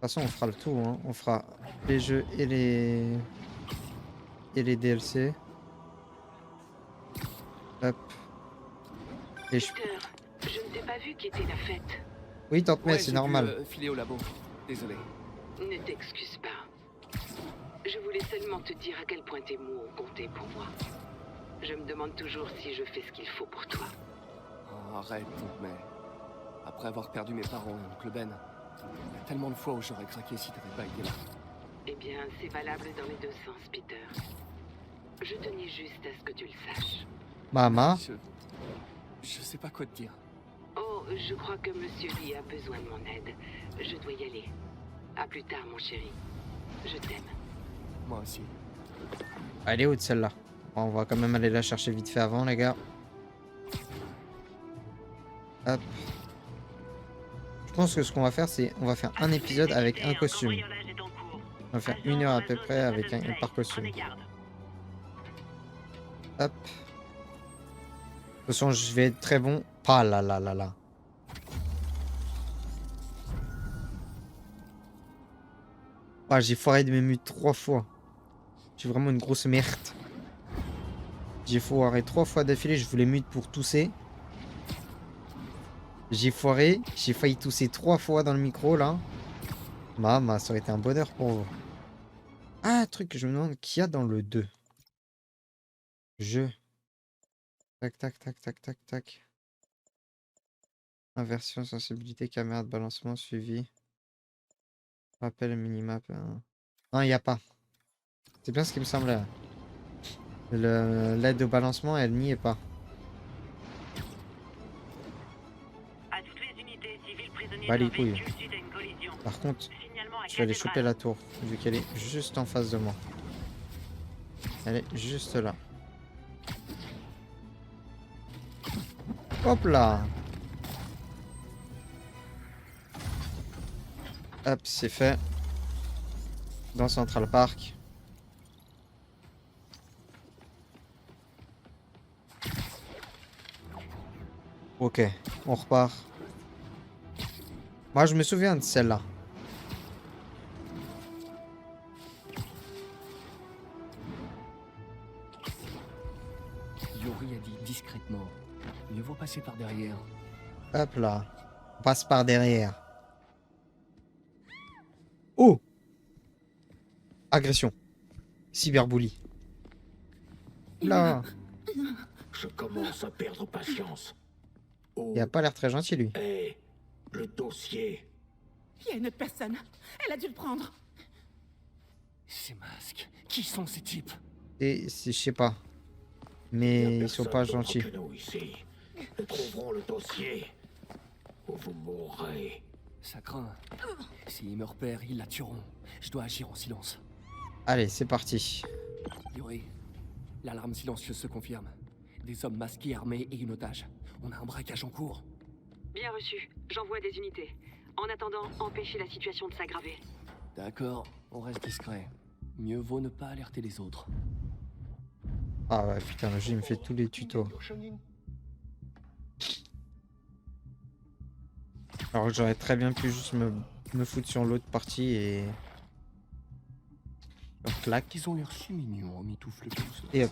façon, on fera le tout, hein. On fera les jeux et les DLC. Hop. Et je... Peter, je ne t'ai pas vu quitter la fête. Oui, tante May, Ouais, c'est j'ai dû normal. filer au labo. Désolé. Ne t'excuse pas. Je voulais seulement te dire à quel point tes mots ont compté pour moi. Je me demande toujours si je fais ce qu'il faut pour toi. Oh, arrête, donc, mais... Après avoir perdu mes parents et oncle Ben, il y a tellement de fois où j'aurais craqué si t'avais pas été là. Eh bien, c'est valable dans les deux sens, Peter. Je tenais juste à ce que tu le saches. Mama. Je sais pas quoi te dire. Oh, je crois que Monsieur Lee a besoin de mon aide. Je dois y aller. À plus tard, mon chéri. Je t'aime. Moi aussi. Elle est haute celle-là. Bon, on va quand même aller la chercher vite fait avant, les gars. Hop. Je pense que ce qu'on va faire, c'est on va faire un épisode avec un costume. On va faire 1 heure à peu près avec un par costume. Hop. De toute façon, je vais être très bon. Ah là là là là. Ah, j'ai foiré de mes mutes 3 fois. J'ai vraiment une grosse merde. J'ai foiré 3 fois d'affilée. Je voulais mute pour tousser. J'ai foiré. J'ai failli tousser 3 fois dans le micro là. Maman, ça aurait été un bonheur pour vous. Ah, truc que je me demande qu'il y a dans le 2. Jeu. Tac, tac, tac, tac, tac, tac. Inversion, sensibilité, caméra de balancement, suivi. Rappel, minimap. Non, il n'y a pas. C'est bien ce qui me semblait. L'aide au balancement, elle n'y est pas. Bah les couilles. Par contre, je vais aller choper la tour, vu qu'elle est juste en face de moi. Elle est juste là. Hop là. Hop, c'est fait. Dans Central Park. Ok, on repart. Moi, je me souviens de celle-là. Yori a dit discrètement. Mieux vaut passer par derrière. Hop là. On passe par derrière. Oh! Agression. Cyberbully. Là. Je commence à perdre patience. Oh, Il a pas l'air très gentil, lui. hé, le dossier. Il y a une autre personne. Elle a dû le prendre. Ces masques. Qui sont ces types? Et je sais pas. Il y a Mais ils sont personne pas d'autre gentils. que nous ici. Nous trouverons le dossier. Ou vous mourrez. Ça craint. S'ils me repèrent, ils la tueront. Je dois agir en silence. Allez, c'est parti. Yori, l'alarme silencieuse se confirme. Des hommes masqués, armés et une otage. On a un braquage en cours. Bien reçu. J'envoie des unités. En attendant, empêchez la situation de s'aggraver. D'accord, on reste discret. Mieux vaut ne pas alerter les autres. Ah ouais, putain, le jeu il me fait tous les tutos. Alors que j'aurais très bien pu juste me foutre sur l'autre partie et... Hop, clac. Ils ont l'air si mignons en mitoufle comme ça. Et hop.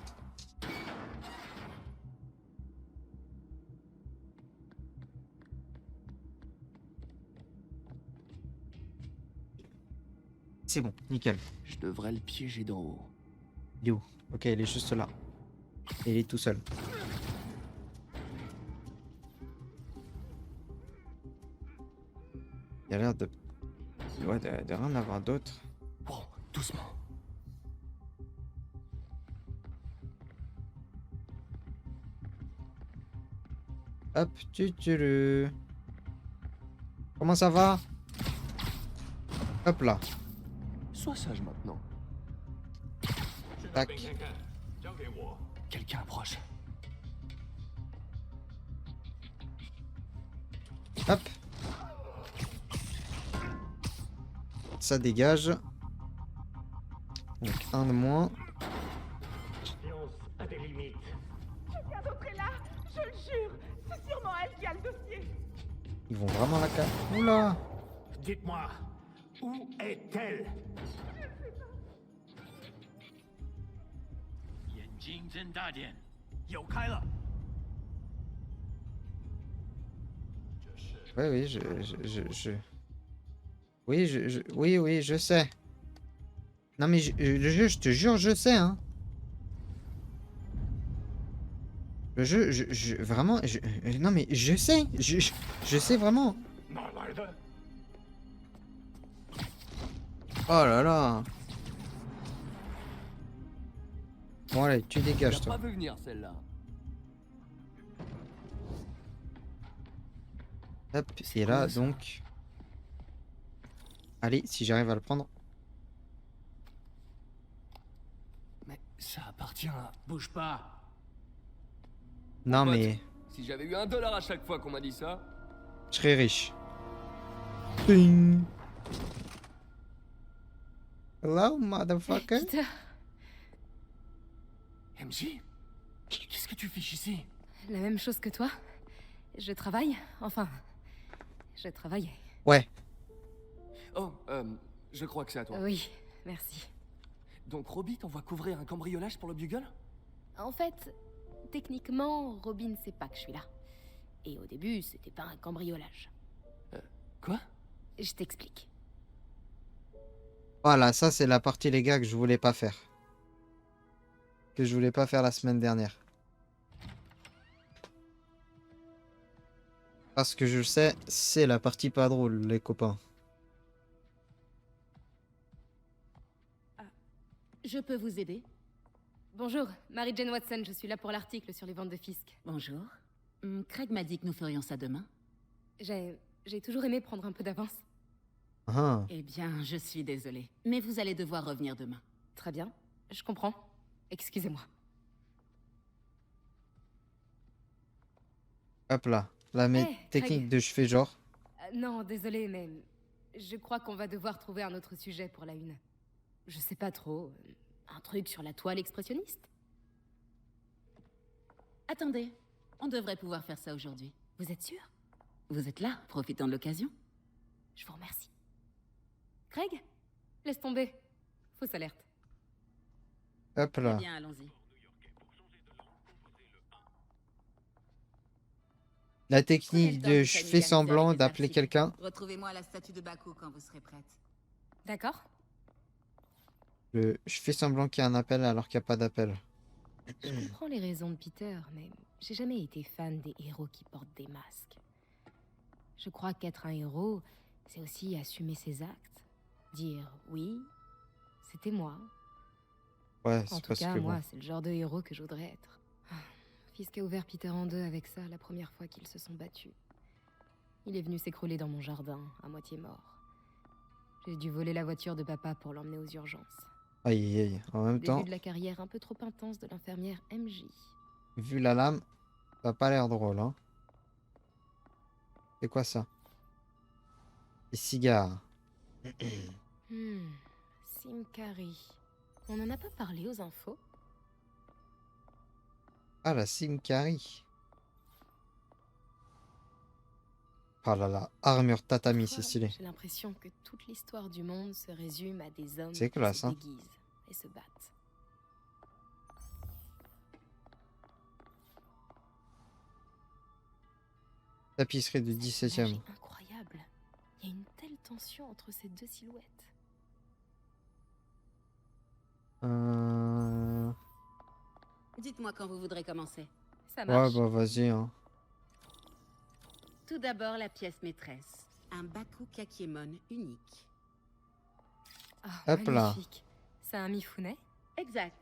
C'est bon, nickel. Je devrais le piéger d'en haut. Il est où? Ok, il est juste là. Et il est tout seul. Il a l'air de... Ouais, de rien avoir d'autre. Bon, doucement. Hop, tu. Comment ça va? Hop là. Sois sage maintenant. Tac. Quelqu'un approche. Hop. Ça dégage. Donc un de moins. Science a des limites. Quelqu'un d'autre est là. Je le jure. C'est sûrement elle qui a le dossier. Ils vont vraiment la caler. Oula. Dites-moi, Où est-elle? 眼睛睁大点，有开了。 Ouais, oui, Oui, oui, je sais. Non, mais le jeu, je te jure, je sais, hein. Le jeu, vraiment, non, mais je sais, je sais vraiment. Marlader? Oh là là. Bon, allez, tu Tu dégages, l'as toi. pas vu venir celle-là. Hop, C'est et là, quoi, ça? donc... Allez, si j'arrive à le prendre. Mais ça appartient à... Bouge pas. Non, pote. mais... Si j'avais eu $1 à chaque fois qu'on m'a dit ça... Je serais riche. Ping. Hello, motherfucker. Peter, MJ? Qu'est-ce que tu fiches ici? la même chose que toi. Je travaille. Enfin, je travaillais. Ouais. Oh, je crois que c'est à toi. Oui, merci. Donc Robbie t'envoie couvrir un cambriolage pour le Bugle? En fait, techniquement, Robin sait pas que je suis là. Et au début, c'était pas un cambriolage. Quoi? Je t'explique. Voilà, ça, c'est la partie, les gars, que je voulais pas faire. Que je voulais pas faire la semaine dernière. Parce que je sais, c'est la partie pas drôle, les copains. Je peux vous aider? Bonjour, Mary-Jane Watson, je suis là pour l'article sur les ventes de Fisk. Bonjour. Craig m'a dit que nous ferions ça demain. J'ai toujours aimé prendre un peu d'avance. Ah, Eh bien, je suis désolée. Mais vous allez devoir revenir demain. Très bien, je comprends. Excusez-moi. hop là. La technique Craig. de je fais genre. Non, désolé, mais je crois qu'on va devoir trouver un autre sujet pour la une. Je sais pas trop. Un truc sur la toile expressionniste? Attendez, on devrait pouvoir faire ça aujourd'hui. Vous êtes sûr? Vous êtes là, profitant de l'occasion. Je vous remercie. Craig? Laisse tomber. Fausse alerte. Hop Très là. bien, allons-y. La Prenez technique le temps de de je fais familiariser semblant avec les d'appeler articles. quelqu'un. Retrouvez-moi à la statue de Baku quand vous serez prête. D'accord? Je fais semblant qu'il y a un appel alors qu'il n'y a pas d'appel. Je comprends les raisons de Peter, mais j'ai jamais été fan des héros qui portent des masques. Je crois qu'être un héros, c'est aussi assumer ses actes. Dire oui, c'était moi. Ouais, En c'est tout parce cas, que moi, bon. c'est le genre de héros que je voudrais être. Ah, Fisk a ouvert Peter en deux avec ça la première fois qu'ils se sont battus. Il est venu s'écrouler dans mon jardin, à moitié mort. J'ai dû voler la voiture de papa pour l'emmener aux urgences. Aïe, aïe, aïe. En même Début temps, de la carrière un peu trop intense de l'infirmière MJ. vu la lame, ça a pas l'air drôle, hein. C'est quoi ça? Des cigares. Simkari. On n'en a pas parlé aux infos? Ah, la Simkari. Oh là là, armure tatami, c'est Parfois, stylé. J'ai l'impression que toute l'histoire du monde se résume à des hommes C'est qui classe, se hein. déguisent et se battent. Tapisserie du Cette 17e. image est incroyable. Il y a une telle tension entre ces deux silhouettes. Dites-moi quand vous voudrez commencer. Ça Ouais, marche. bah vas-y, hein. Tout d'abord, la pièce maîtresse. Un Baku Kakiemon unique. Ah, Hop là. magnifique. C'est un Mifune? Exact.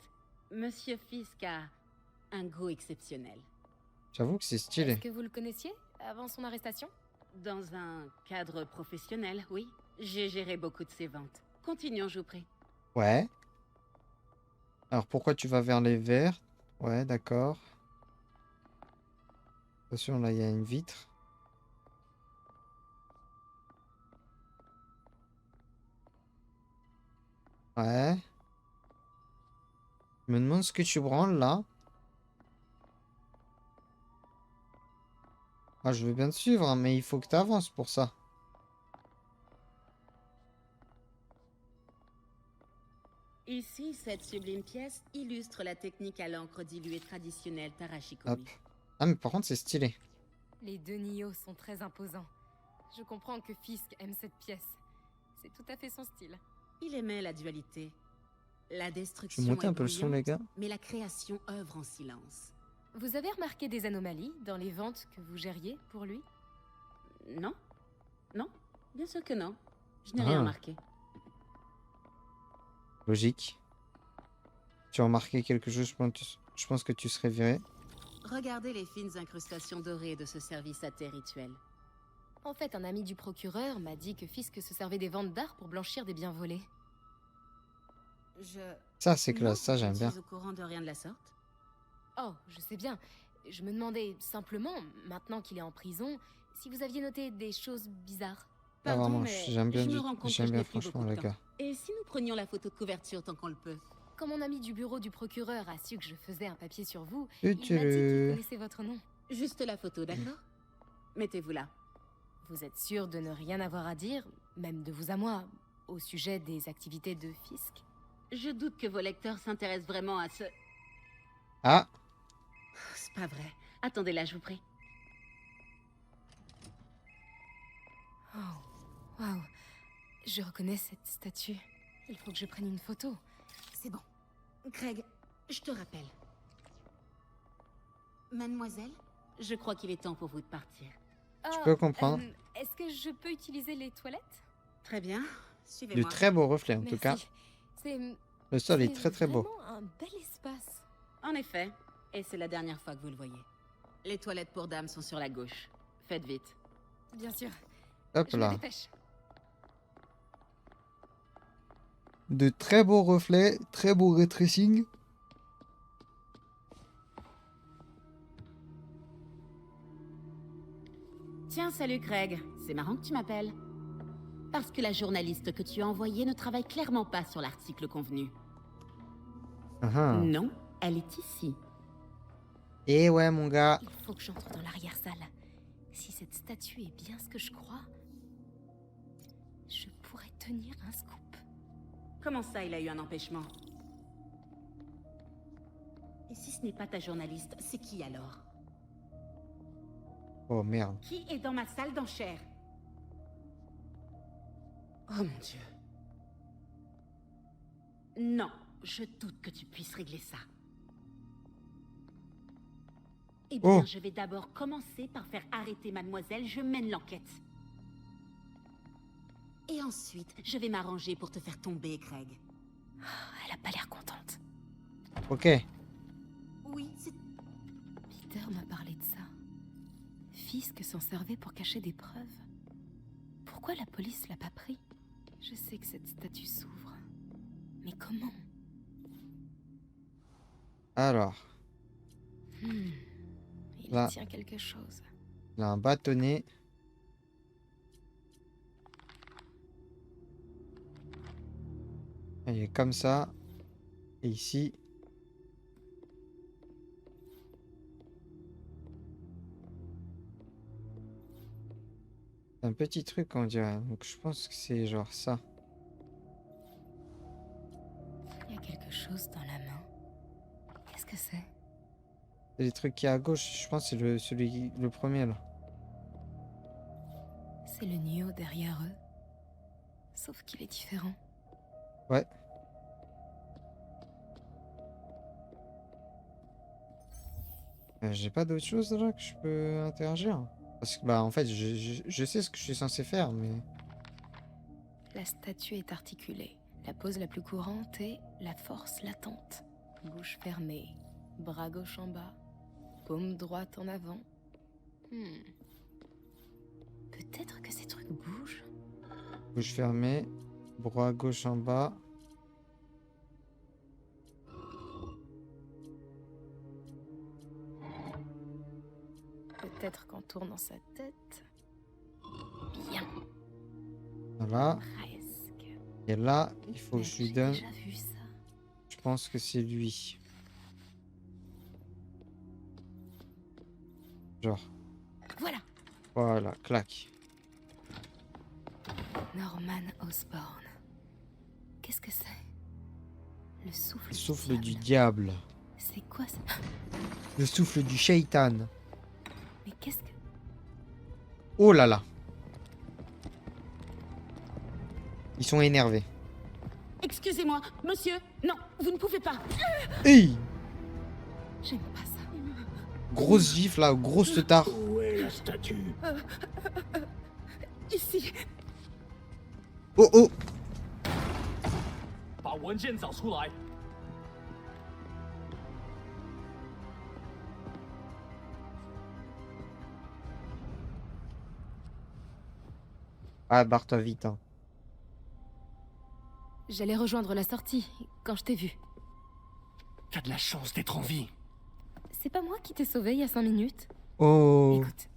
Monsieur Fisk a un goût exceptionnel. J'avoue que c'est Est-ce stylé. que vous le connaissiez avant son arrestation? Dans un cadre professionnel, oui. J'ai géré beaucoup de ses ventes. Continuons, je vous prie. Ouais. Alors pourquoi tu vas vers les verts? Ouais, d'accord. Attention, là, il y a une vitre. Ouais. Je me demande ce que tu branles là. Ah, je veux bien te suivre, hein, mais il faut que tu avances pour ça. Ainsi, cette sublime pièce illustre la technique à l'encre diluée traditionnelle Tarashikomi. Hop. Ah, mais par contre, c'est stylé. Les deux Nioh sont très imposants. Je comprends que Fisk aime cette pièce. C'est tout à fait son style. Il aimait la dualité. La Je destruction vais monter est un peu le son, les bruyante, gars. mais la création œuvre en silence. Vous avez remarqué des anomalies dans les ventes que vous gériez pour lui? Non? Non? Bien sûr que non. Je n'ai Ah. rien remarqué. Logique. Tu as remarqué quelque chose, je pense que tu serais viré. Regardez les fines incrustations dorées de ce service à thé rituel. En fait, un ami du procureur m'a dit que Fisk se servait des ventes d'art pour blanchir des biens volés. Ça, c'est Non, classe, ça, j'aime je bien. suis au courant de rien de la sorte. Oh, je sais bien. Je me demandais simplement, maintenant qu'il est en prison, si vous aviez noté des choses bizarres. Ah, vraiment, mais j'aime bien, je me rends compte que j'aime je bien n'ai plus franchement, beaucoup les de temps. gars. Et si nous prenions la photo de couverture tant qu'on le peut? Quand mon ami du bureau du procureur a su que je faisais un papier sur vous, il m'a dit qu'il Tutu. connaissait votre nom. Juste la photo, d'accord? Mettez-vous là. Vous êtes sûr de ne rien avoir à dire, même de vous à moi, au sujet des activités de Fisk? Je doute que vos lecteurs s'intéressent vraiment à ce... Ah, C'est pas vrai. Attendez là, je vous prie. Oh, waouh. Je reconnais cette statue. Il faut que je prenne une photo. C'est bon. Craig, je te rappelle. Mademoiselle, je crois qu'il est temps pour vous de partir. Je peux comprendre. Est-ce que je peux utiliser les toilettes? Très bien. de Suivez-moi. très beaux reflets, en tout cas. Merci. C'est Le sol est c'est très très beau. vraiment un bel espace. En effet. Et c'est la dernière fois que vous le voyez. Les toilettes pour dames sont sur la gauche. Faites vite. Bien sûr. Hop Je me là. dépêche. De très beaux reflets, très beau ray tracing. Tiens, salut Craig. C'est marrant que tu m'appelles. Parce que la journaliste que tu as envoyée ne travaille clairement pas sur l'article convenu. Ah ah. Non, elle est ici. Et ouais, mon gars. Il faut que j'entre dans l'arrière-salle. Si cette statue est bien ce que je crois, je pourrais tenir un scoop. Comment ça, il a eu un empêchement? Et si ce n'est pas ta journaliste, c'est qui alors? Oh merde. Qui est dans ma salle d'enchères? Oh mon Dieu. Non, je doute que tu puisses régler ça. Eh bien, Oh. je vais d'abord commencer par faire arrêter mademoiselle, je mène l'enquête. Et ensuite, je vais m'arranger pour te faire tomber, Craig. Elle a pas l'air contente. Ok. Oui, c'est... Peter m'a parlé de ça. Fisk s'en servait pour cacher des preuves. Pourquoi la police l'a pas pris? Je sais que cette statue s'ouvre. Mais comment? Alors, Il Là. tient quelque chose. il a un bâtonnet. Il est comme ça. Et ici. Un petit truc, on dirait. Donc je pense que c'est genre ça. Il y a quelque chose dans la main. Qu'est-ce que c'est? C'est les trucs qui est à gauche. Je pense que c'est le premier là. C'est le Nioh derrière eux. Sauf qu'il est différent. Ouais. J'ai pas d'autre chose là que je peux interagir. Parce que bah en fait je sais ce que je suis censé faire mais... La statue est articulée. La pose la plus courante est la force latente. Bouche fermée, bras gauche en bas, paume droite en avant. Peut-être que ces trucs bougent. Bouche fermée, bras gauche en bas. Peut-être qu'en tournant sa tête... Bien, Voilà. presque. Et là, il faut que Mais je lui j'ai donne... déjà vu ça. Je pense que c'est lui. Genre, Voilà, voilà, clac. Norman Osborn. Qu'est-ce que c'est? Le souffle, Le souffle du diable. C'est quoi ça? Le souffle du shaitan. Mais qu'est-ce que... Oh là là. Ils sont énervés. Excusez-moi, monsieur. Non, vous ne pouvez pas. Hey! J'aime pas ça. Grosse gifle là, grosse teutard. Où est la statue? Ici. Oh oh! 把文件找出来。 Ah, barre-toi vite. Hein. J'allais rejoindre la sortie quand je t'ai vu. T'as de la chance d'être en vie. C'est pas moi qui t'ai sauvé il y a 5 minutes? Oh! Écoute,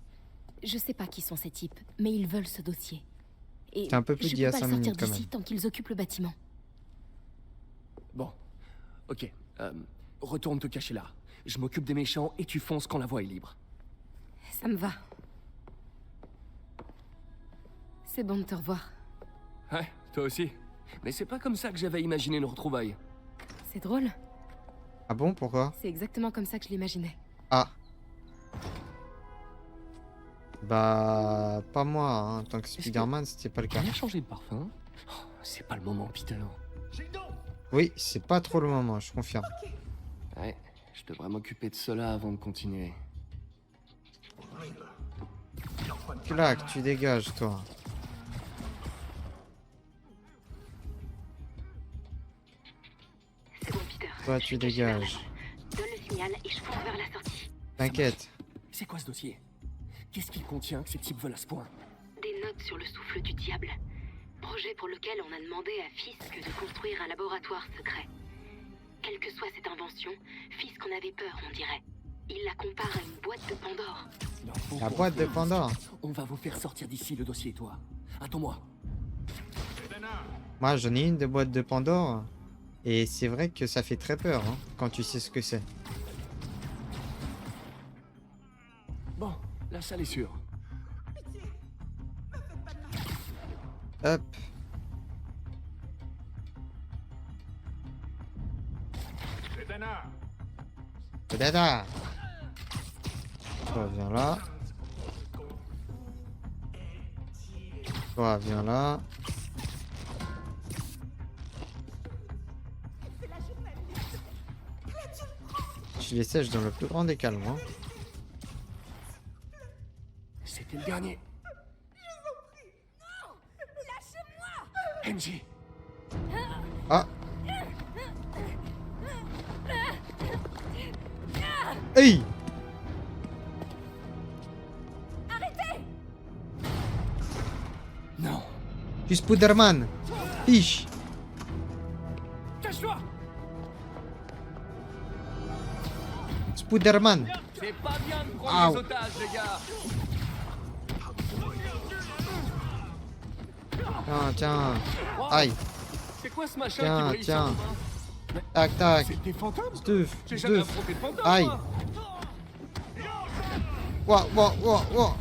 je sais pas qui sont ces types, mais ils veulent ce dossier. Et T'es un peu plus je dit à peux pas 5 le sortir minutes quand d'ici même. tant qu'ils occupent le bâtiment. Bon, ok. Retourne te cacher là. Je m'occupe des méchants et tu fonces quand la voie est libre. Ça me va. C'est bon de te revoir. Ouais, toi aussi. Mais c'est pas comme ça que j'avais imaginé nos retrouvailles. C'est drôle. Ah bon, pourquoi? C'est exactement comme ça que je l'imaginais. Ah. Bah, pas moi, hein. En tant que Spider-Man, c'était pas le cas. Il a changé de parfum. Oh, c'est pas le moment, Peter. Oui, c'est pas trop le moment, je confirme. Ouais, je devrais m'occuper de cela avant de continuer. Clac, tu dégages, toi. C'est bon, Peter. Toi, Je tu suis caché vers la dégages. porte. Donne le signal et je fonce vers la sortie. T'inquiète. C'est quoi ce dossier? Qu'est-ce qu'il contient que ces types veulent à ce point? Des notes sur le souffle du diable. Projet pour lequel on a demandé à Fisk de construire un laboratoire secret. Quelle que soit cette invention, Fisk en avait peur, on dirait. Il la compare à une boîte de Pandore. Non, La boîte de Pandore. On va vous faire sortir d'ici, le dossier et toi. Attends-moi. Moi, j'en ai une de boîte de Pandore. Et c'est vrai que ça fait très peur, hein, quand tu sais ce que c'est. Bon, la salle est sûre. Hop. Dada. Toi, viens là. Toi, viens là. Je les sèche dans le plus grand des calmes. Hein. C'était le dernier. NJ. Ah. Hey. Non. Tu Spider-Man. Fiche. Cache-toi. Spider-Man. C'est pas bien de Aouh. prendre des otages, les gars. Tiens, tiens. Aïe. C'est quoi ce machin Tiens, qui brille tiens. sur nos mains? Tac, tac. C'est des fantômes? Stuff. J'ai jamais Stuff. affronté de fantômes. Aïe. moi. Ouah, ouah, ouah, ouah.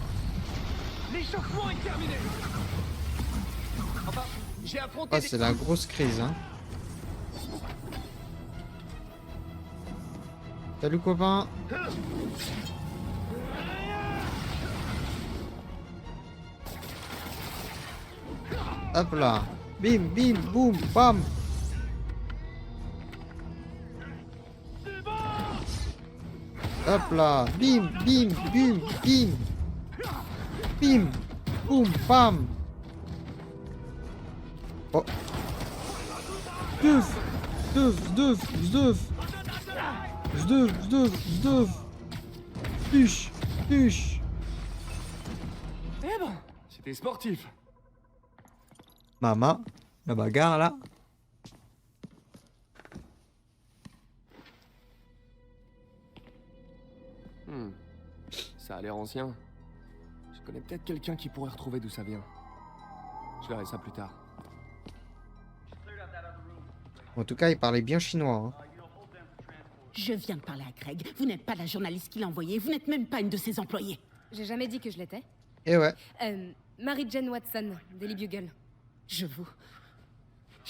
L'échauffement est terminé. Enfin, j'ai affronté Oh, des... c'est la grosse crise, hein. Salut, copain. Hop là. Bim, bim, boum, bam. Hop là. Bim, bim, bim, bim. Bim, boum, bam. Oh. Zduf, zduf, zduf, zduf. Zduf, zduf, zduf. Tuche, tuche. Eh ben, c'était sportif. Maman, la bagarre là. Ça a l'air ancien. Je connais peut-être quelqu'un qui pourrait retrouver d'où ça vient. Je verrai ça plus tard. En tout cas, il parlait bien chinois. Hein. Je viens de parler à Craig. Vous n'êtes pas la journaliste qui l'a envoyé. Vous n'êtes même pas une de ses employés. J'ai jamais dit que je l'étais. Et ouais. Mary Jane Watson, Daily Bugle. Je vous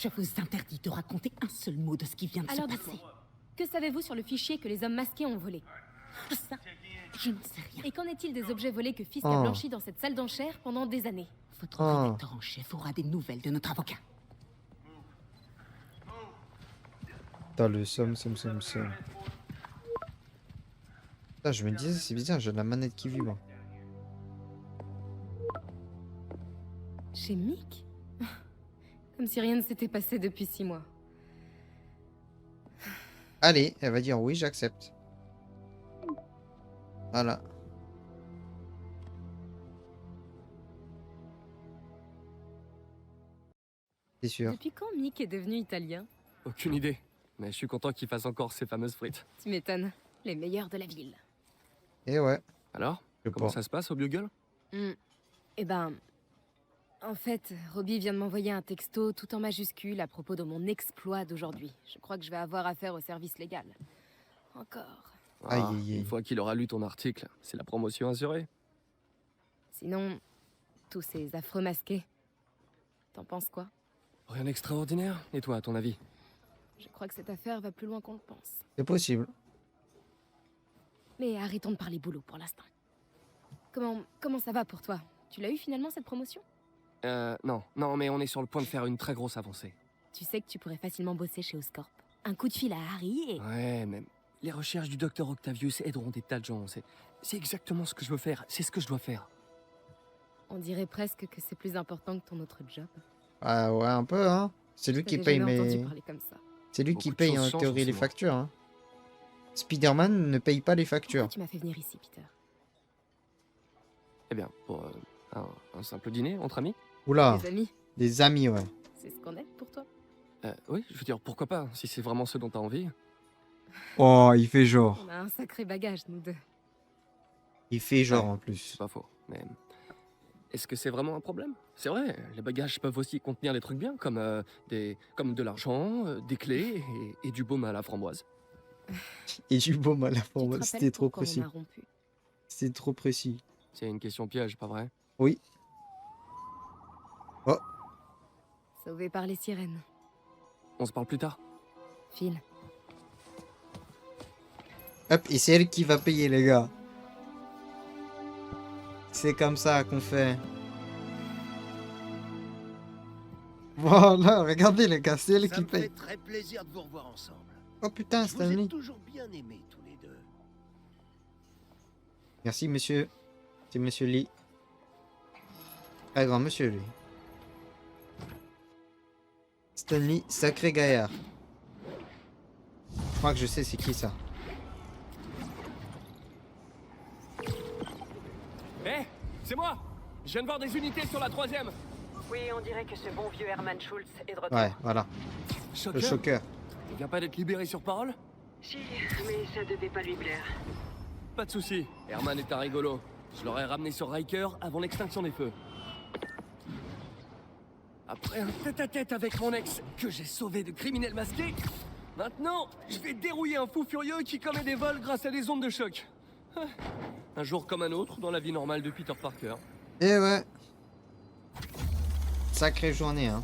Je vous interdis de raconter un seul mot de ce qui vient de Alors se passer. dites-moi, que savez-vous sur le fichier que les hommes masqués ont volé? Ça, je n'en sais rien. Et qu'en est-il des objets volés que Fisk Oh. a blanchis dans cette salle d'enchères pendant des années? Votre Oh. rédacteur en chef aura des nouvelles de notre avocat. Putain, le somme. Putain, je me disais, c'est bizarre, j'ai la manette qui vibre. Chez Mick? Comme si rien ne s'était passé depuis 6 mois. Allez, elle va dire oui, j'accepte. Voilà. C'est sûr. Depuis quand Mick est devenu italien? Aucune idée. Mais je suis content qu'il fasse encore ses fameuses frites. Tu m'étonnes. Les meilleurs de la ville. Et ouais, Alors, je comment pense. ça se passe au Bugle? Eh ben... En fait, Robbie vient de m'envoyer un texto tout en majuscule à propos de mon exploit d'aujourd'hui. Je crois que je vais avoir affaire au service légal. Encore. Aïe, aïe, aïe. Une fois qu'il aura lu ton article, c'est la promotion assurée. Sinon, tous ces affreux masqués. T'en penses quoi? Rien d'extraordinaire. Et toi, à ton avis? Je crois que cette affaire va plus loin qu'on le pense. C'est possible. Mais arrêtons de parler boulot pour l'instant. Comment ça va pour toi? Tu l'as eu finalement cette promotion? Non, mais on est sur le point de faire une très grosse avancée. Tu sais que tu pourrais facilement bosser chez Oscorp. Un coup de fil à Harry et... Ouais, même. Les recherches du docteur Octavius aideront des tas de gens. C'est exactement ce que je veux faire. C'est ce que je dois faire. On dirait presque que c'est plus important que ton autre job. Ah ouais, un peu, hein. C'est lui qui J'avais paye jamais mes... entendu parler comme ça. C'est lui Beaucoup qui de paye choses en changent théorie en les ce moment. factures, hein. Spider-Man ne paye pas les factures. Pourquoi tu m'as fait venir ici, Peter? Eh bien, pour un simple dîner entre amis? Oula, Des amis? des amis, ouais. C'est ce qu'on aime pour toi? Oui, je veux dire, pourquoi pas, si c'est vraiment ce dont t'as envie. Oh, il fait genre. On a un sacré bagage, nous deux. Il fait genre Ouais. en plus. C'est pas faux, mais... Est-ce que c'est vraiment un problème? C'est vrai, les bagages peuvent aussi contenir des trucs bien, comme de l'argent, des clés et du baume à la framboise. Et du baume à la Tu te forme, rappelles c'était trop pourquoi précis. on a rompu? C'était trop précis. C'est une question piège, pas vrai? Oui. Oh, Sauvé par les sirènes. On se parle plus tard? Phil. hop, et c'est elle qui va payer, les gars. C'est comme ça qu'on fait. Voilà, regardez les gars, c'est elle Ça qui me fait paye. très plaisir de vous revoir ensemble. Oh putain, Je vous ai Stanley. toujours bien aimés tous les deux. Merci, monsieur. C'est monsieur Lee. Très grand monsieur, lui. Stanley, sacré gaillard. Je crois que je sais c'est qui ça. Hé, c'est moi! Je viens de voir des unités sur la 3ème! Oui, on dirait que ce bon vieux Hermann Schultz est de retour. Ouais, voilà. Le Choqueur? choqueur. Il vient pas d'être libéré sur parole? Si, mais ça devait pas lui plaire. Pas de souci. Herman est un rigolo. Je l'aurais ramené sur Riker avant l'extinction des feux. Après un tête-à-tête avec mon ex, que j'ai sauvé de criminels masqués, maintenant, je vais dérouiller un fou furieux qui commet des vols grâce à des ondes de choc. Ah, un jour comme un autre dans la vie normale de Peter Parker. Et ouais. Sacrée journée, hein.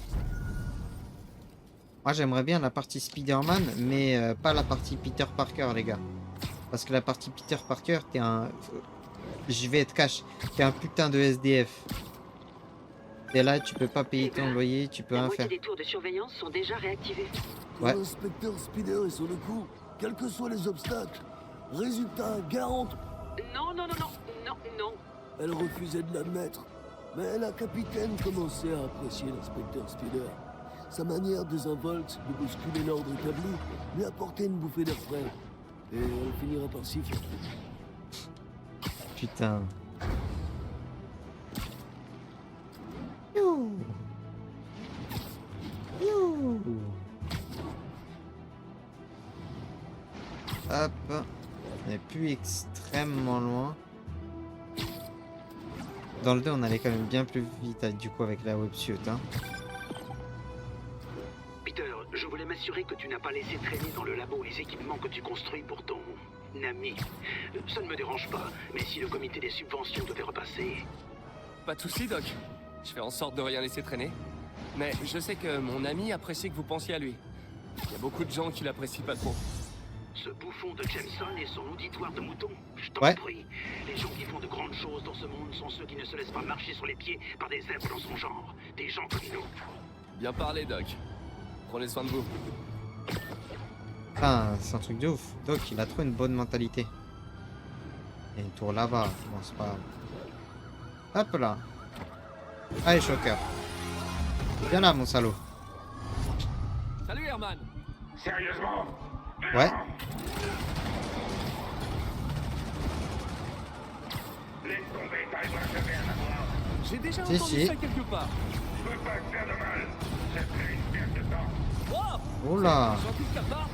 Moi, j'aimerais bien la partie Spider-Man, mais pas la partie Peter Parker, les gars. Parce que la partie Peter Parker, t'es un... Je vais être cash. T'es un putain de SDF. Et là, tu peux pas payer ton loyer, tu peux La rien moitié faire. des tours de surveillance sont déjà réactivées. Ouais. L'inspecteur Spider est sur le coup, quels que soient les obstacles. Résultat, garante, Non, non, non, non, non, non. elle refusait de l'admettre. Mais la capitaine commençait à apprécier l'inspecteur Spider. Sa manière désinvolte de bousculer l'ordre établi lui apportait une bouffée d'air frais. Et elle finira par siffler. Putain. Hop. On n'est plus extrêmement loin. Dans le 2, on allait quand même bien plus vite, du coup, avec la websuite, hein. Peter, je voulais m'assurer que tu n'as pas laissé traîner dans le labo les équipements que tu construis pour ton ami. Ça ne me dérange pas, mais si le comité des subventions devait repasser... Pas de souci, Doc. Je fais en sorte de rien laisser traîner. Mais je sais que mon ami apprécie que vous pensiez à lui. Il y a beaucoup de gens qui l'apprécient pas trop. Ce bouffon de Jameson et son auditoire de moutons. Je t'en Ouais. prie. Les gens qui font de grandes choses dans ce monde sont ceux qui ne se laissent pas marcher sur les pieds par des êtres dans son genre. Des gens comme nous. Bien parlé, Doc. Prenez soin de vous. Ah, c'est un truc de ouf. Doc, il a trop une bonne mentalité. Il y a une tour là-bas. Bon, c'est pas grave. Hop là. Allez, Shocker. Viens là, mon salaud. Salut, Herman. Sérieusement? Ouais. Laisse tomber, t'arriveras jamais à l'avoir. J'ai déjà Si, entendu si. ça quelque part. Je veux pas te faire de mal. Ça serait une perte de temps. Wow. Oh là. Gentil de ta part.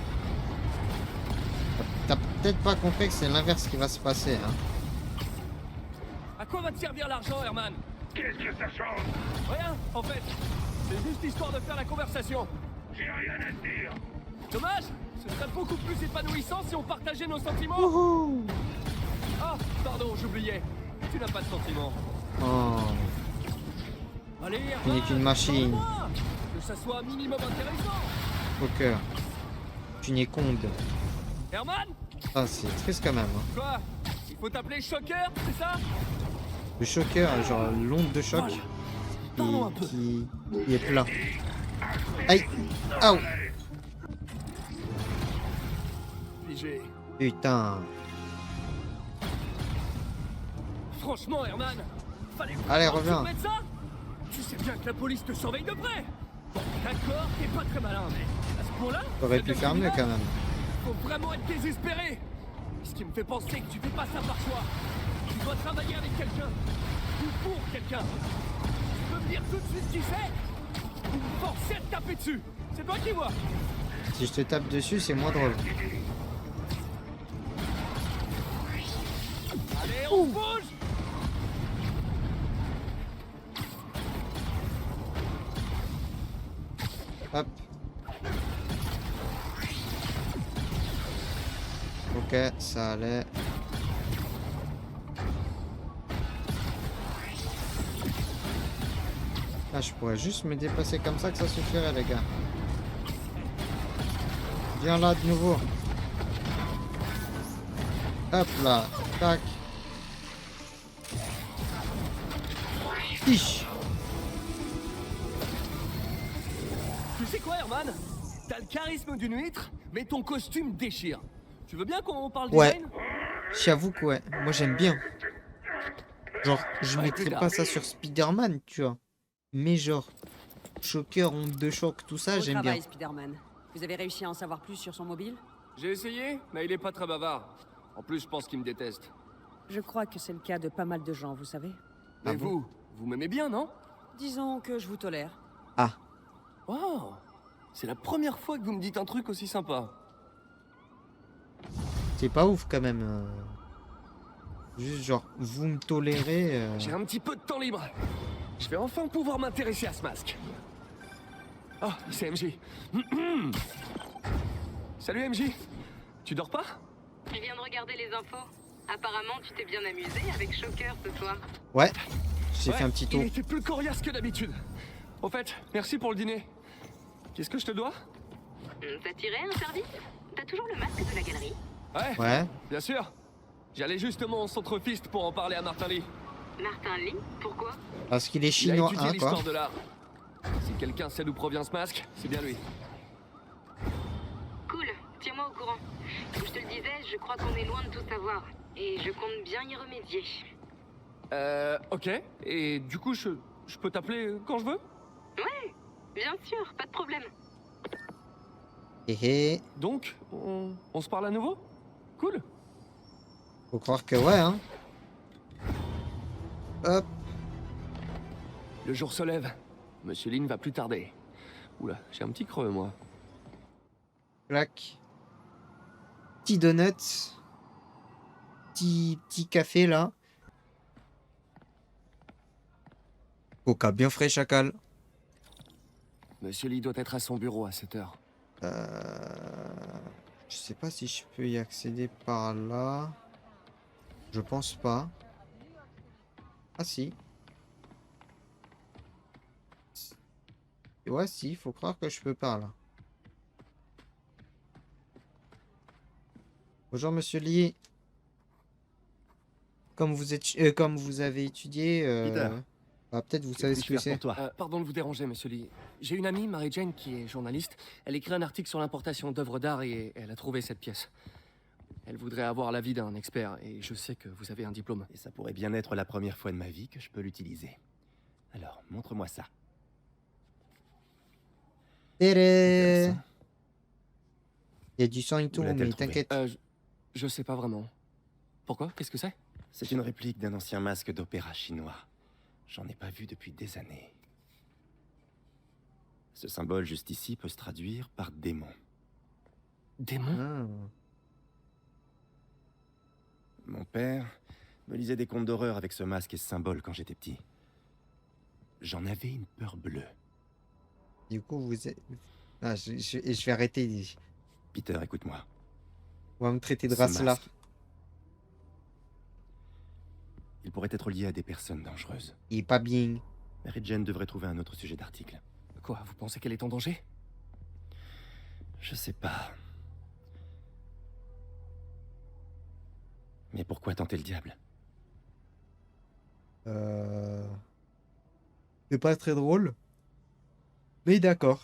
T'as peut-être pas compris que c'est l'inverse qui va se passer, hein. À quoi va te servir l'argent, Herman? Qu'est-ce que ça change? Rien, en fait. C'est juste histoire de faire la conversation. J'ai rien à te dire. Dommage. Ce serait beaucoup plus épanouissant si on partageait nos sentiments. Wouhou. Ah, pardon, j'oubliais. Tu n'as pas de sentiments. Oh. Allez, Tu n'es Herman, qu'une machine. parle-moi. Que ça soit un minimum intéressant. Shocker. Tu n'es conde. Herman? Ah, c'est triste quand même, hein. Quoi? Il faut t'appeler Shocker, c'est ça? Le Shocker, genre l'onde de choc. Voilà. Parlons un peu. Qui est plat. Aïe. Aouh. Figé. Putain. Franchement, Herman, fallait Allez, vraiment reviens. surmettre ça. Tu sais bien que la police te surveille de près. Bon, d'accord, t'es pas très malin, mais à ce point-là, T'aurais ça pu devient faire mieux criminel. quand même. Faut vraiment être désespéré. Ce qui me fait penser que tu fais pas ça par choix. Tu dois travailler avec quelqu'un. Ou pour quelqu'un. Tu peux me dire tout de suite qui c'est? Ou me forcer à te taper dessus. C'est toi qui vois. Si je te tape dessus, c'est moins drôle. Allez, on se bouge. Hop. Ok, ça allait. Ah, je pourrais juste me déplacer comme ça que ça suffirait, les gars. Viens là de nouveau. Hop là. Tac. Ish. Tu sais quoi, Herman? T'as le charisme d'une huître, mais ton costume déchire. Tu veux bien qu'on parle Ouais. design? J'avoue que ouais. Moi, j'aime bien. Genre, je Ouais, mettrais putain. pas ça sur Spider-Man, tu vois. Mais genre, Shocker, onde de choc, tout ça, Au j'aime bien. travail, Spider-Man. Vous avez réussi à en savoir plus sur son mobile? J'ai essayé, mais il est pas très bavard. En plus, je pense qu'il me déteste. Je crois que c'est le cas de pas mal de gens, vous savez. Mais Ah bon vous m'aimez bien, non? Disons que je vous tolère. Ah, Oh, c'est la première fois que vous me dites un truc aussi sympa. c'est pas ouf quand même. Juste genre, vous me tolérez. J'ai un petit peu de temps libre. Je vais enfin pouvoir m'intéresser à ce masque. Oh, c'est MJ. Salut MJ. Tu dors pas? Je viens de regarder les infos. Apparemment, tu t'es bien amusé avec Shocker ce soir. Ouais, j'ai Ouais, fait un petit tour. Il était plus coriace que d'habitude. Au fait, merci pour le dîner. Qu'est-ce que je te dois? Ça t'irait un service? T'as toujours le masque de la galerie? Ouais, Ouais, bien sûr. J'allais justement au centre-fist pour en parler à Martin Lee. Martin Lee? Pourquoi? parce qu'il est Il a chinois, étudié hein, l'histoire quoi. de l'art. Si quelqu'un sait d'où provient ce masque, c'est bien lui. Cool, tiens-moi au courant. Comme je te le disais, je crois qu'on est loin de tout savoir. Et je compte bien y remédier. Ok. Et du coup, je peux t'appeler quand je veux? Ouais, bien sûr, pas de problème. Hé, Donc, on se parle à nouveau? Cool. faut croire que ouais, hein. Hop, Le jour se lève. Monsieur Lin va plus tarder. Oula, j'ai un petit creux, moi. clac. Petit donut. Petit café là. Coca bien frais, chacal. Monsieur Lee doit être à son bureau à 7 heure. Je sais pas si je peux y accéder par là. Je pense pas. Ah si. Ouais, si, faut croire que je peux pas, là. Bonjour, monsieur Lee. Comme vous avez étudié, Peter. peut-être vous savez ce que c'est. Pardon de vous déranger, monsieur Lee. J'ai une amie, Mary Jane, qui est journaliste. Elle écrit un article sur l'importation d'œuvres d'art et elle a trouvé cette pièce. Elle voudrait avoir l'avis d'un expert et je sais que vous avez un diplôme. Et ça pourrait bien être la première fois de ma vie que je peux l'utiliser. Alors, montre-moi ça. Tadam! Il y a du sang et tout, Où l'a-t-elle mais trouvé t'inquiète. Je sais pas vraiment. Pourquoi? Qu'est-ce que c'est? C'est une réplique d'un ancien masque d'opéra chinois. J'en ai pas vu depuis des années. Ce symbole juste ici peut se traduire par démon. Démon? Ah. Mon père me lisait des contes d'horreur avec ce masque et ce symbole quand j'étais petit. J'en avais une peur bleue. Du coup, vous êtes... Ah, je vais arrêter. Peter, écoute-moi. On va me traiter de Ce race là. masque, il pourrait être lié à des personnes dangereuses. Il est pas bien. Mary Jane devrait trouver un autre sujet d'article. Quoi, vous pensez qu'elle est en danger? Je sais pas. Mais pourquoi tenter le diable? C'est pas très drôle. Mais d'accord.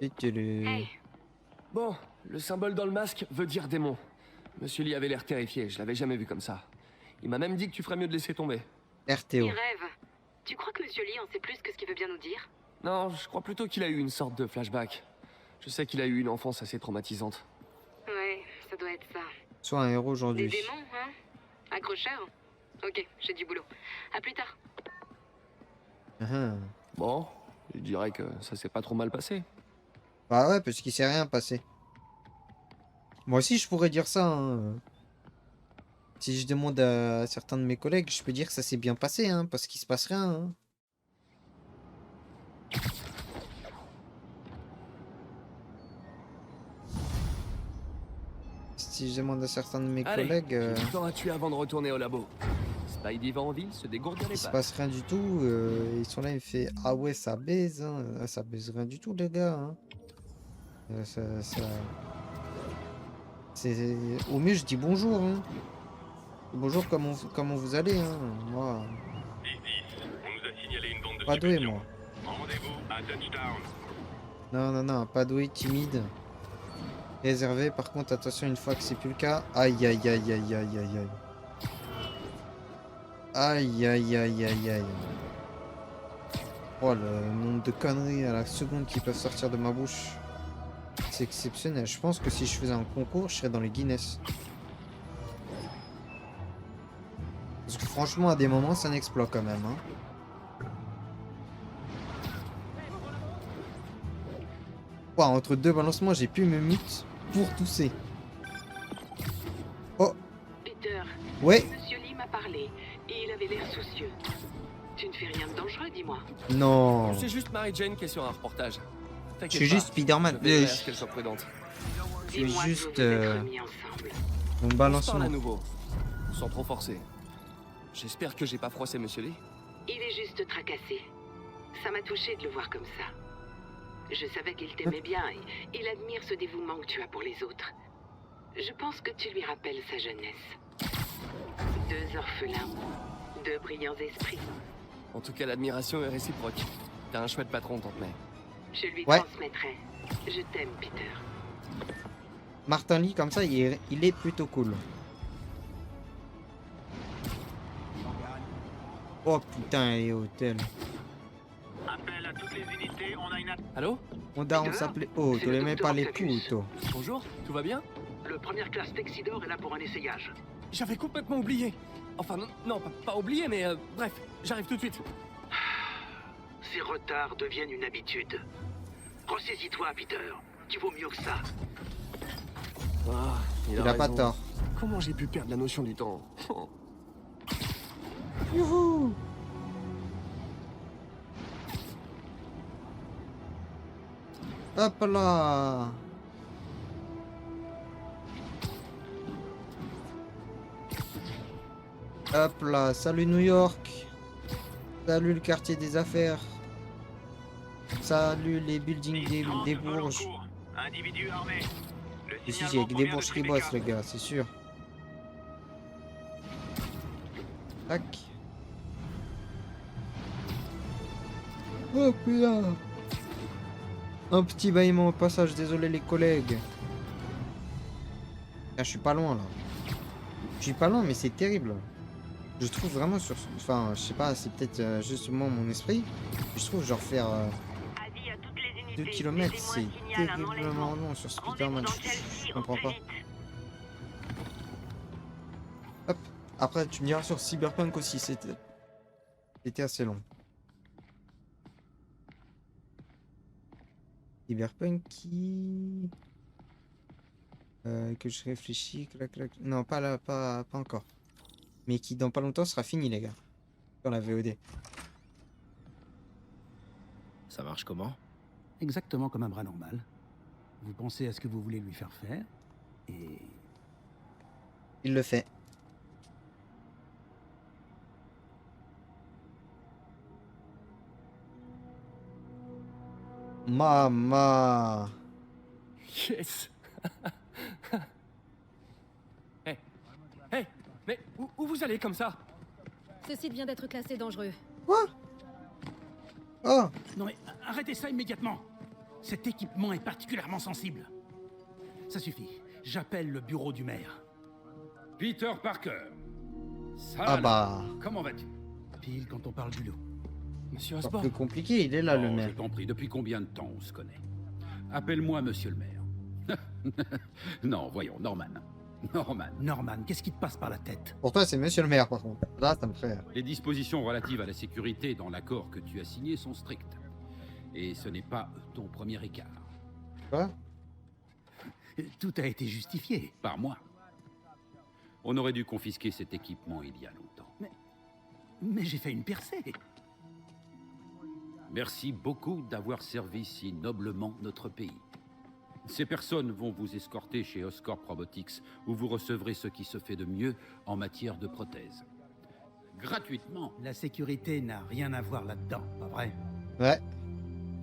Hey, Bon, le symbole dans le masque veut dire démon. Monsieur Lee avait l'air terrifié, je l'avais jamais vu comme ça. Il m'a même dit que tu ferais mieux de laisser tomber. RTO. il rêve. Tu crois que Monsieur Lee en sait plus que ce qu'il veut bien nous dire? Non, je crois plutôt qu'il a eu une sorte de flashback. Je sais qu'il a eu une enfance assez traumatisante. Ouais, ça doit être ça. Soit un héros Des aujourd'hui. démons, hein? Accrocheur? Ok, j'ai du boulot. À plus tard. Ah. Bon, je dirais que ça s'est pas trop mal passé. Bah ouais, parce qu'il s'est rien passé. Moi aussi, je pourrais dire ça. Hein. Si je demande à certains de mes collègues, je peux dire que ça s'est bien passé, hein, parce qu'il se passe rien. Hein. Si je demande à certains de mes Allez, collègues, quel temps as-tu avant de retourner au labo? Spidey va en ville se dégourdir les il se pattes. passe rien du tout. Ils sont là, il fait ah ouais, ça baise. Hein. Ah, ça baise rien du tout, les gars. Hein. C'est au mieux, je dis bonjour. Hein. Bonjour, comment vous allez, hein. Moi, 10-10, on nous a signalé une bande de pas doué, subversion. moi. Rendez-vous à Touchdown. Non, pas doué, timide. Réservé, par contre, attention, une fois que c'est plus le cas. Aïe, aïe, aïe, aïe, aïe, aïe, aïe. Aïe, aïe, aïe, aïe, aïe. Oh, le nombre de conneries à la seconde qui peuvent sortir de ma bouche. C'est exceptionnel. Je pense que si je faisais un concours, je serais dans les Guinness. Parce que franchement, à des moments, c'est un exploit quand même. Hein. Ouah, entre deux balancements, j'ai pu me mute pour tousser. Oh, Peter, ouais. Monsieur Lee m'a parlé et il avait l'air soucieux. Tu ne fais rien de dangereux, dis-moi. Non. C'est juste Mary Jane qui est sur un reportage. Je T'inquiète suis pas, juste Spider-Man. je veillerai à ce qu'elle soit prudente. Je suis Dis-moi que juste vous vous êtes remis ensemble. mon On se parle balancement. à nouveau, sans trop forcer. J'espère que j'ai pas froissé Monsieur Lee. Il est juste tracassé. Ça m'a touché de le voir comme ça. Je savais qu'il t'aimait bien et il admire ce dévouement que tu as pour les autres. Je pense que tu lui rappelles sa jeunesse. 2 orphelins, 2 brillants esprits. En tout cas, l'admiration est réciproque. T'as un chouette patron, Tante May. Je lui Ouais. transmettrai. Je t'aime, Peter. Martin Lee, comme ça, il est plutôt cool. Oh putain, et hôtel. Appel à toutes les unités, on a une Allô? On daron s'appelait Oh, tu l'aimais pas les putos. Bonjour, tout va bien? Le première classe Texidor est là pour un essayage. J'avais complètement oublié. Enfin, non, pas oublié, mais bref, j'arrive tout de suite. Ces retards deviennent une habitude. Ressaisis-toi, Peter. Tu vaux mieux que ça. Ah, Il a pas raison. tort. Comment j'ai pu perdre la notion du temps? Youhou! Hop là! Hop là, salut New York! Salut le quartier des affaires. Salut les buildings des bourges. Individu armé. Le Ici, il y a signalement que des provient de bourges qui Tribeca. bossent, les gars, c'est sûr. Tac. Oh putain. Un petit bâillement au passage, désolé les collègues. Ah, je suis pas loin là. Je suis pas loin, mais c'est terrible. Je trouve vraiment sur... Enfin, je sais pas, c'est peut-être justement mon esprit. Je trouve genre faire 2 km, c'est terriblement long sur Spider-Man. Je comprends pas. Hop. Après, tu me diras sur Cyberpunk aussi, c'était assez long. Cyberpunk qui... que je réfléchis, clac, clac. Non, pas là, pas encore. Mais qui dans pas longtemps sera fini, les gars. Dans la VOD. Ça marche comment? Exactement comme un bras normal. Vous pensez à ce que vous voulez lui faire faire, et... Il le fait. Mama. Yes. Hey. Hey. Mais où vous allez comme ça? Ce site vient d'être classé dangereux. Quoi? Oh. Non mais arrêtez ça immédiatement. Cet équipement est particulièrement sensible. Ça suffit. J'appelle le bureau du maire. Peter Parker. Ça, Ah bah. comment vas-tu? Pile quand on parle du loup. Monsieur C'est Osborn. plus compliqué, il est là le Oh, maire. je t'en prie, depuis combien de temps on se connaît? Appelle-moi monsieur le maire. Non, voyons, Norman. Norman, qu'est-ce qui te passe par la tête? Pour toi, c'est monsieur le maire, par contre. Là, ça me fait... Les dispositions relatives à la sécurité dans l'accord que tu as signé sont strictes. Et ce n'est pas ton premier écart. Quoi? Tout a été justifié. Par moi. On aurait dû confisquer cet équipement il y a longtemps. Mais j'ai fait une percée. Merci beaucoup d'avoir servi si noblement notre pays. Ces personnes vont vous escorter chez Oscorp Robotics, où vous recevrez ce qui se fait de mieux en matière de prothèses. Gratuitement. La sécurité n'a rien à voir là-dedans, pas vrai? Ouais.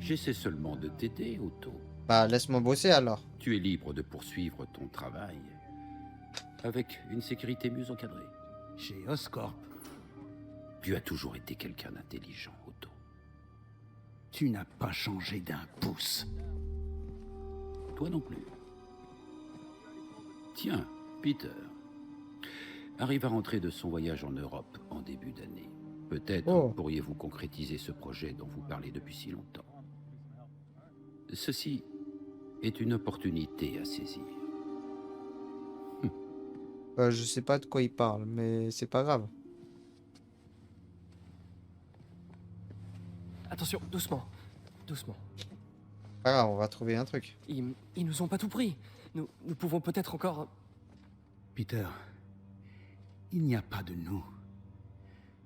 J'essaie seulement de t'aider, Otto. Bah, laisse-moi bosser alors. Tu es libre de poursuivre ton travail avec une sécurité mieux encadrée. Chez Oscorp. Tu as toujours été quelqu'un d'intelligent, Otto. Tu n'as pas changé d'un pouce. Toi non plus. Tiens, Peter arrive à rentrer de son voyage en Europe en début d'année. Peut-être pourriez-vous concrétiser ce projet dont vous parlez depuis si longtemps. Ceci est une opportunité à saisir. Je sais pas de quoi il parle, mais c'est pas grave. Attention, doucement. Doucement. Pas grave, on va trouver un truc. Ils nous ont pas tout pris. Nous pouvons peut-être encore... Peter, il n'y a pas de nous.